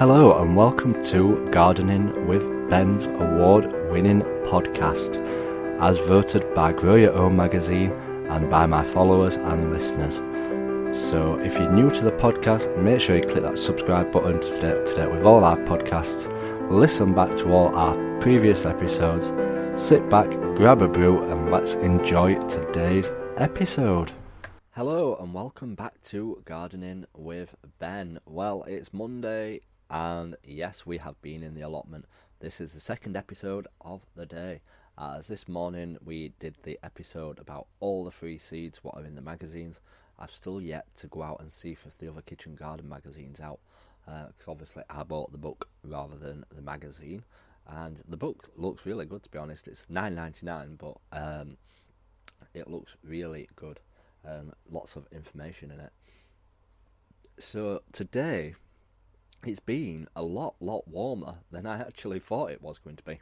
Hello and welcome to Gardening with Ben's award-winning podcast, as voted by Grow Your Own magazine and by my followers and listeners. So if you're new to the podcast, make sure you click that subscribe button to stay up to date with all our podcasts, listen back to all our previous episodes, sit back, grab a brew and let's enjoy today's episode. Hello and welcome back to Gardening with Ben. Well, it's Monday and yes, we have been in the allotment. This is the second episode of the day. As this morning we did the episode about all the free seeds what are in the magazines. I've still yet to go out and see if the other kitchen garden magazine's out, because obviously I bought the book rather than the magazine, and the book looks really good, to be honest. It's $9.99, but it looks really good. Lots of information in it. So today it's been a lot warmer than I actually thought it was going to be.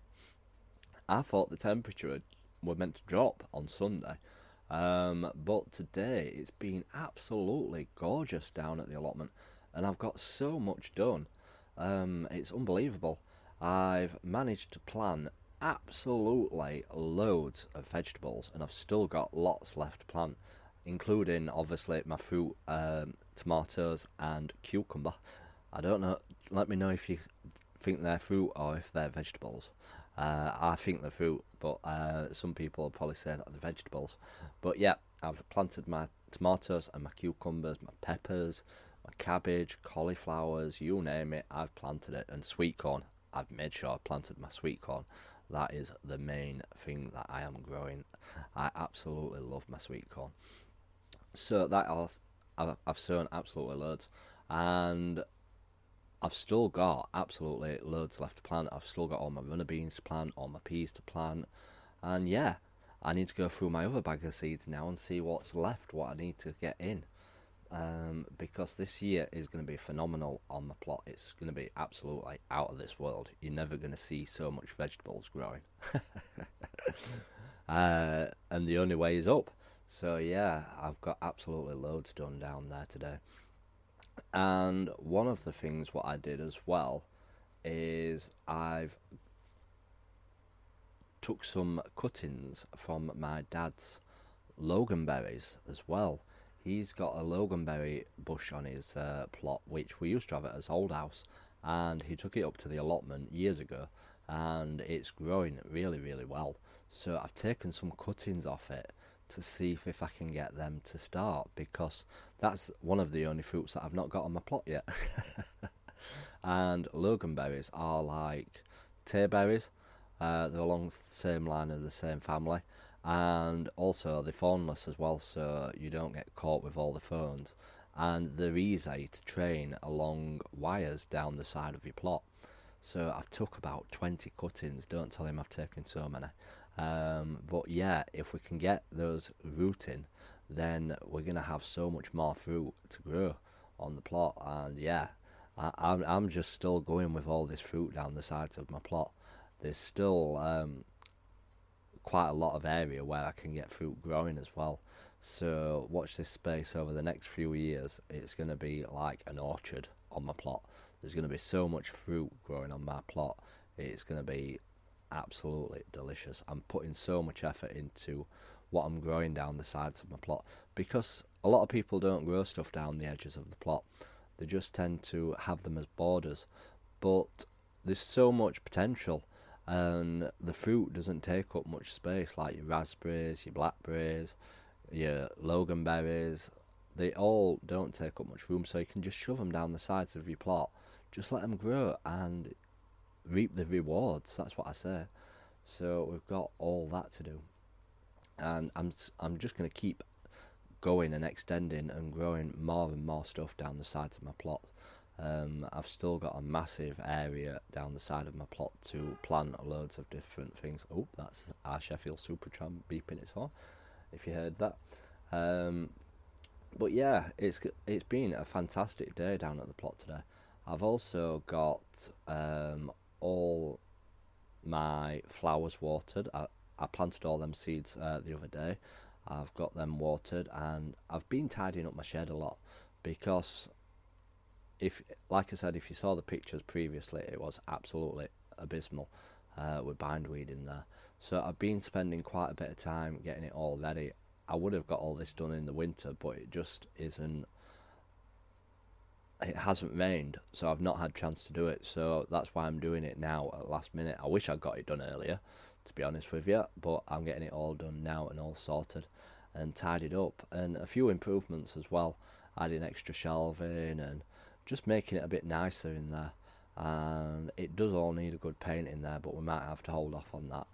I thought the temperature were meant to drop on Sunday, but today it's been absolutely gorgeous down at the allotment, and I've got so much done. It's unbelievable. I've managed to plant absolutely loads of vegetables, and I've still got lots left to plant, including obviously my fruit, tomatoes and cucumber. I don't know, let me know if you think they're fruit or if they're vegetables. I think they're fruit, but some people will probably say that they're vegetables. But yeah, I've planted my tomatoes and my cucumbers, my peppers, my cabbage, cauliflowers, you name it, I've planted it. And sweet corn, I've made sure I planted my sweet corn. That is the main thing that I am growing. I absolutely love my sweet corn. So that I've sown absolutely loads, and I've still got absolutely loads left to plant. I've still got all my runner beans to plant, all my peas to plant, and yeah, I need to go through my other bag of seeds now and see what's left, what I need to get in, because this year is going to be phenomenal on my plot. It's going to be absolutely out of this world. You're never going to see so much vegetables growing. And the only way is up. So yeah, I've got absolutely loads done down there today. And one of the things what I did as well is I've took some cuttings from my dad's loganberries as well. He's got a loganberry bush on his plot, which we used to have at his old house, and he took it up to the allotment years ago, and it's growing really well. So I've taken some cuttings off it to see if I can get them to start, because that's one of the only fruits that I've not got on my plot yet. And loganberries are like tayberries. They're along the same line of the same family, and also they're thornless as well, so you don't get caught with all the thorns, and they're easy to train along wires down the side of your plot. So I've took about 20 cuttings. Don't tell him I've taken so many. But yeah, if we can get those rooting, then we're going to have so much more fruit to grow on the plot. And yeah, I'm just still going with all this fruit down the sides of my plot. There's still quite a lot of area where I can get fruit growing as well. So watch this space over the next few years. It's going to be like an orchard on my plot. There's going to be so much fruit growing on my plot. It's going to be absolutely delicious. I'm putting so much effort into what I'm growing down the sides of my plot, because a lot of people don't grow stuff down the edges of the plot. They just tend to have them as borders, but there's so much potential, and the fruit doesn't take up much space, like your raspberries, your blackberries, your loganberries. They all don't take up much room, so you can just shove them down the sides of your plot. Just let them grow and reap the rewards. That's what I say. So we've got all that to do, and I'm just going to keep going and extending and growing more and more stuff down the sides of my plot. I've still got a massive area down the side of my plot to plant loads of different things. Oh, that's our Sheffield Supertram beeping its horn, if you heard that. But yeah, it's been a fantastic day down at the plot today. I've also got all my flowers watered. I planted all them seeds the other day. I've got them watered, and I've been tidying up my shed a lot, because if, like I said, if you saw the pictures previously, it was absolutely abysmal with bindweed in there. So I've been spending quite a bit of time getting it all ready. I would have got all this done in the winter, but it just isn't. It hasn't rained, so I've not had a chance to do it. So that's why I'm doing it now at last minute. I wish I got it done earlier, to be honest with you, but I'm getting it all done now and all sorted and tidied up, and a few improvements as well, adding extra shelving and just making it a bit nicer in there. And it does all need a good paint in there, but we might have to hold off on that.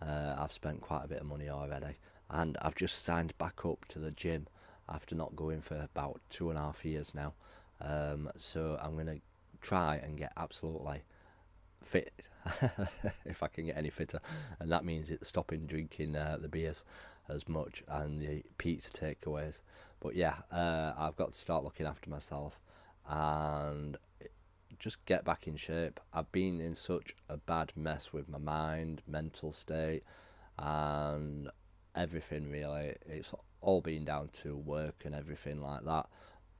I've spent quite a bit of money already, and I've just signed back up to the gym after not going for about 2.5 years now. So I'm going to try and get absolutely fit if I can get any fitter, and that means it's stopping drinking the beers as much and the pizza takeaways. But yeah, I've got to start looking after myself and just get back in shape. I've been in such a bad mess with my mind, mental state, and everything really. It's all been down to work and everything like that.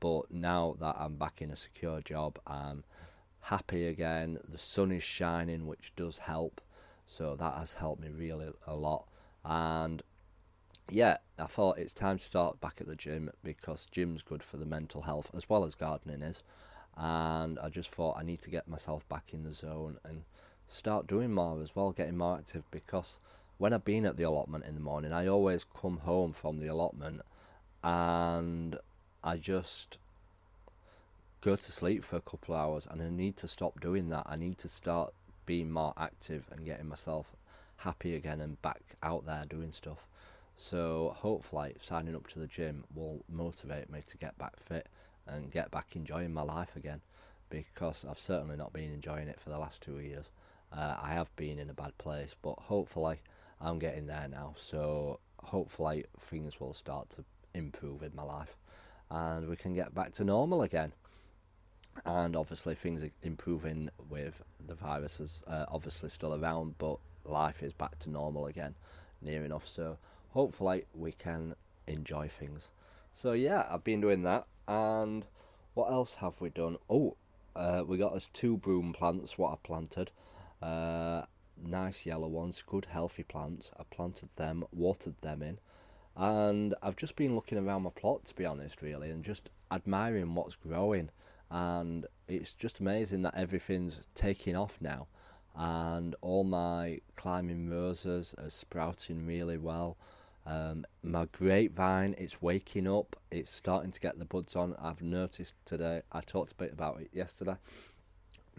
But now that I'm back in a secure job, I'm happy again. The sun is shining, which does help. So that has helped me really a lot. And yeah, I thought it's time to start back at the gym, because gym's good for the mental health as well as gardening is. And I just thought I need to get myself back in the zone and start doing more as well, getting more active, because when I've been at the allotment in the morning, I always come home from the allotment and I just go to sleep for a couple of hours, and I need to stop doing that. I need to start being more active and getting myself happy again and back out there doing stuff. So hopefully signing up to the gym will motivate me to get back fit and get back enjoying my life again, because I've certainly not been enjoying it for the last 2 years. I have been in a bad place, but hopefully I'm getting there now. So hopefully things will start to improve in my life and we can get back to normal again. And obviously things are improving with the virus is obviously still around, but life is back to normal again, near enough. So hopefully we can enjoy things. So yeah, I've been doing that. And what else have we done? We got us 2 broom plants, what I planted. Nice yellow ones, good healthy plants. I planted them, watered them in, and I've just been looking around my plot, to be honest, really, and just admiring what's growing. And it's just amazing that everything's taking off now, and all my climbing roses are sprouting really well. My grapevine, it's waking up, it's starting to get the buds on. I've noticed today, I talked a bit about it yesterday,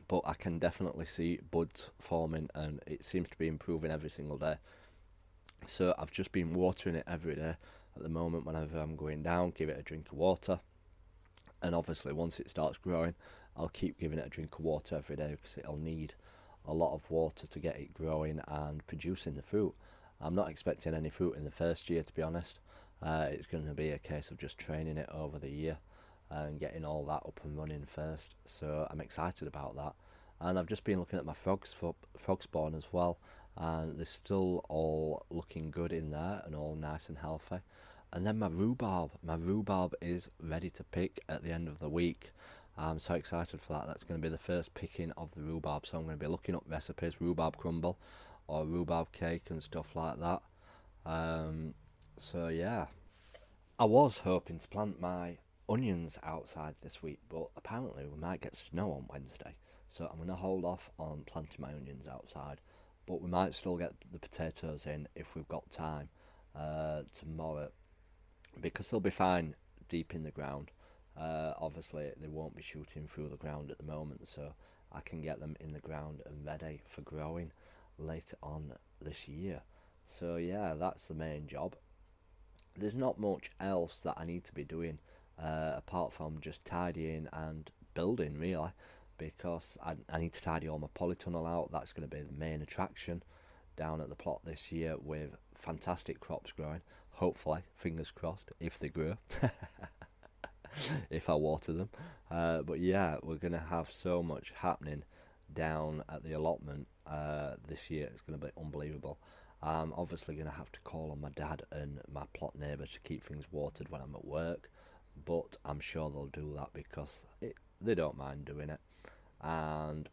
but I can definitely see buds forming, and it seems to be improving every single day. So I've just been watering it every day at the moment. Whenever I'm going down, give it a drink of water, and obviously once it starts growing, I'll keep giving it a drink of water every day, because it'll need a lot of water to get it growing and producing the fruit. I'm not expecting any fruit in the first year, to be honest. It's going to be a case of just training it over the year and getting all that up and running first. So I'm excited about that. And I've just been looking at my frog spawn as well, and they're still all looking good in there and all nice and healthy. And then my rhubarb is ready to pick at the end of the week. I'm so excited for that. That's going to be the first picking of the rhubarb, so I'm going to be looking up recipes, rhubarb crumble or rhubarb cake and stuff like that. So yeah, I was hoping to plant my onions outside this week, but apparently we might get snow on Wednesday, so I'm going to hold off on planting my onions outside, but we might still get the potatoes in if we've got time tomorrow, because they'll be fine deep in the ground. Obviously they won't be shooting through the ground at the moment, so I can get them in the ground and ready for growing later on this year. So yeah, that's the main job. There's not much else that I need to be doing apart from just tidying and building, really, because I need to tidy all my polytunnel out. That's going to be the main attraction down at the plot this year, with fantastic crops growing, hopefully, fingers crossed, if they grow. If I water them. But yeah, we're going to have so much happening down at the allotment this year. It's going to be unbelievable. I'm obviously going to have to call on my dad and my plot neighbour to keep things watered when I'm at work, but I'm sure they'll do that, because they don't mind doing it. And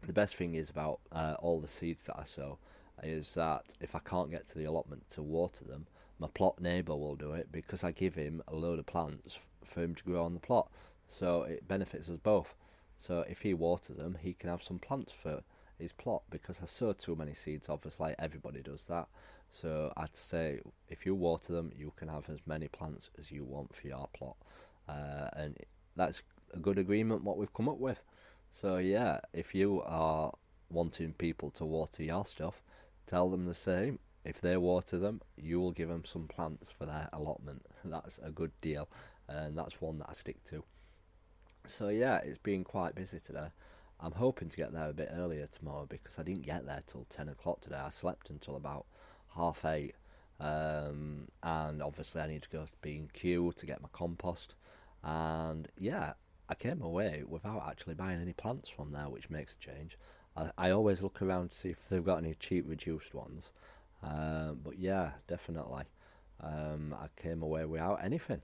the best thing is about all the seeds that I sow is that if I can't get to the allotment to water them, my plot neighbour will do it, because I give him a load of plants for him to grow on the plot. So it benefits us both. So if he waters them, he can have some plants for his plot, because I sow too many seeds, obviously everybody does that. So I'd say if you water them, you can have as many plants as you want for your plot. And that's a good agreement what we've come up with. So yeah, if you are wanting people to water your stuff, tell them the same. If they water them, you will give them some plants for their allotment. That's a good deal, and that's one that I stick to. So yeah, it's been quite busy today. I'm hoping to get there a bit earlier tomorrow, because I didn't get there till 10 o'clock today. I slept until about 8:30, and obviously I need to go to B&Q to get my compost. And yeah, I came away without actually buying any plants from there, which makes a change. I always look around to see if they've got any cheap reduced ones. But yeah, definitely. I came away without anything.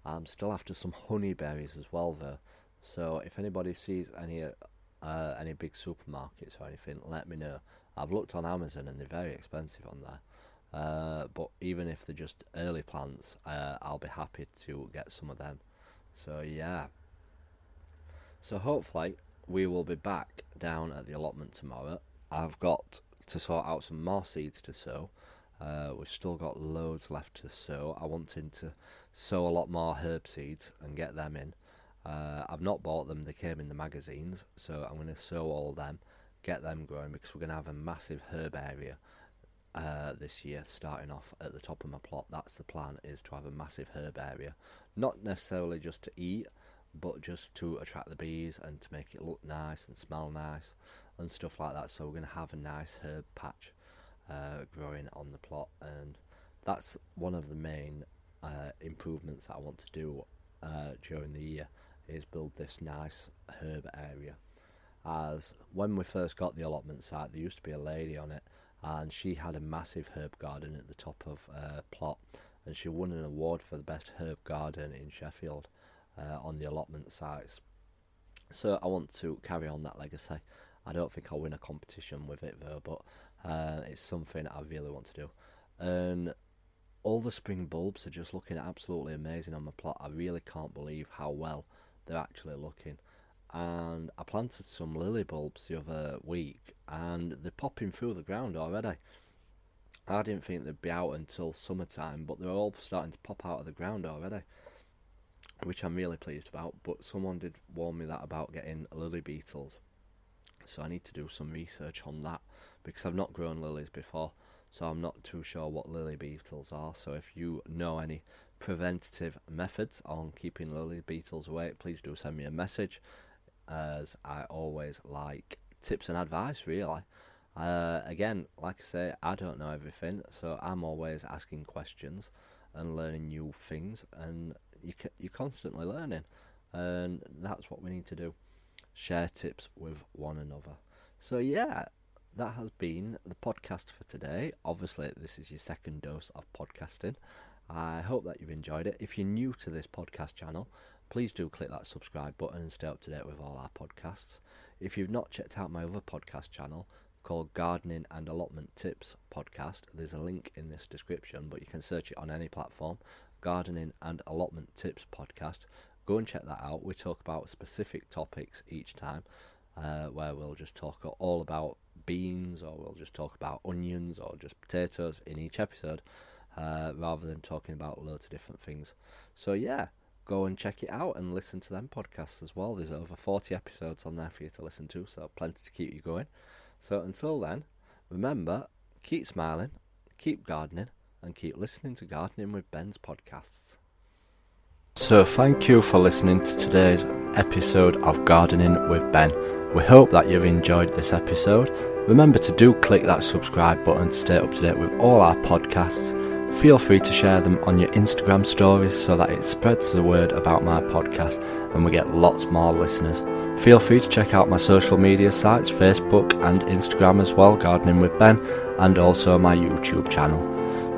I'm still after some honeyberries as well, though. So if anybody sees any big supermarkets or anything, let me know. I've looked on Amazon and they're very expensive on there. But even if they're just early plants, I'll be happy to get some of them. So yeah. So hopefully we will be back down at the allotment tomorrow. I've got to sort out some more seeds to sow. We've still got loads left to sow. I wanted to sow a lot more herb seeds and get them in. I've not bought them, they came in the magazines, so I'm going to sow all them, get them growing, because we're going to have a massive herb area this year, starting off at the top of my plot. That's the plan, is to have a massive herb area, not necessarily just to eat, but just to attract the bees and to make it look nice and smell nice and stuff like that. So we're going to have a nice herb patch growing on the plot, and that's one of the main improvements that I want to do during the year, is build this nice herb area. As when we first got the allotment site, there used to be a lady on it, and she had a massive herb garden at the top of plot, and she won an award for the best herb garden in Sheffield on the allotment sites. So I want to carry on that legacy. I don't think I'll win a competition with it though, but it's something I really want to do. And all the spring bulbs are just looking absolutely amazing on my plot. I really can't believe how well they're actually looking. And I planted some lily bulbs the other week, and they're popping through the ground already. I didn't think they'd be out until summertime, but they're all starting to pop out of the ground already, which I'm really pleased about. But someone did warn me that about getting lily beetles, so I need to do some research on that, because I've not grown lilies before, so I'm not too sure what lily beetles are. So if you know any preventative methods on keeping lily beetles away, please do send me a message, as I always like tips and advice, really. Again, like I say, I don't know everything, so I'm always asking questions and learning new things, and you're constantly learning, and that's what we need to do, share tips with one another. So yeah, that has been the podcast for today. Obviously this is your second dose of podcasting. I hope that you've enjoyed it. If you're new to this podcast channel, please do click that subscribe button and stay up to date with all our podcasts. If you've not checked out my other podcast channel called Gardening and Allotment Tips Podcast, there's a link in this description, but you can search it on any platform, Gardening and Allotment Tips Podcast. Go and check that out. We talk about specific topics each time, where we'll just talk all about beans, or we'll just talk about onions, or just potatoes in each episode, rather than talking about loads of different things. So yeah, go and check it out and listen to them podcasts as well. There's over 40 episodes on there for you to listen to, so plenty to keep you going. So until then, remember, keep smiling, keep gardening, and keep listening to Gardening with Ben's podcasts. So thank you for listening to today's episode of Gardening with Ben. We hope that you've enjoyed this episode. Remember to do click that subscribe button to stay up to date with all our podcasts. Feel free to share them on your Instagram stories so that it spreads the word about my podcast and we get lots more listeners. Feel free to check out my social media sites, Facebook and Instagram as well, Gardening with Ben, and also my YouTube channel,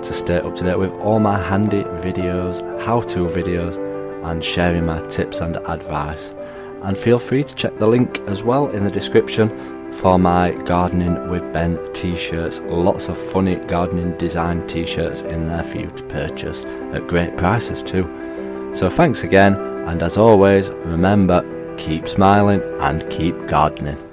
to stay up to date with all my handy videos, how-to videos, and sharing my tips and advice. and feel free to check the link as well in the description for my Gardening with Ben t-shirts. Lots of funny gardening design t-shirts in there for you to purchase at great prices too. So thanks again, and as always, remember, keep smiling and keep gardening.